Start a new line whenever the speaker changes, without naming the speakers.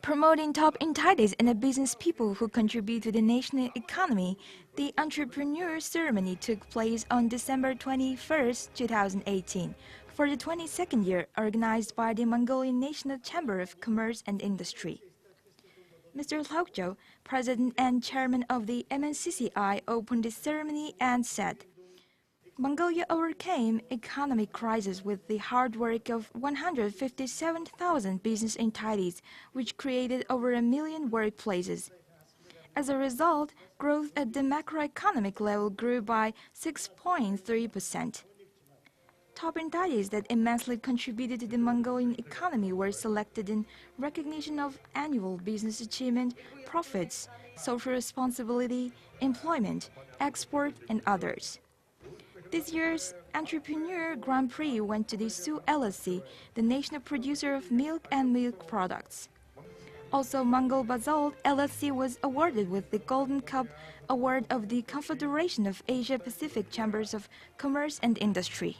Promoting top entities and business people who contribute to the national economy, the Entrepreneur Ceremony took place on December 21, 2018, for the 22nd year, organized by the Mongolian National Chamber of Commerce and Industry. Mr. Lhokjo, President and Chairman of the MNCCI, opened the ceremony and said, "Mongolia overcame economic crisis with the hard work of 157,000 business entities, which created over 1 million workplaces. As a result, growth at the macroeconomic level grew by 6.3%. Top entities that immensely contributed to the Mongolian economy were selected in recognition of annual business achievement, profits, social responsibility, employment, export, and others. This year's Entrepreneur Grand Prix went to the Sioux LSC, the national producer of milk and milk products. Also, Mongol Basalt LSC was awarded with the Golden Cup Award of the Confederation of Asia-Pacific Chambers of Commerce and Industry.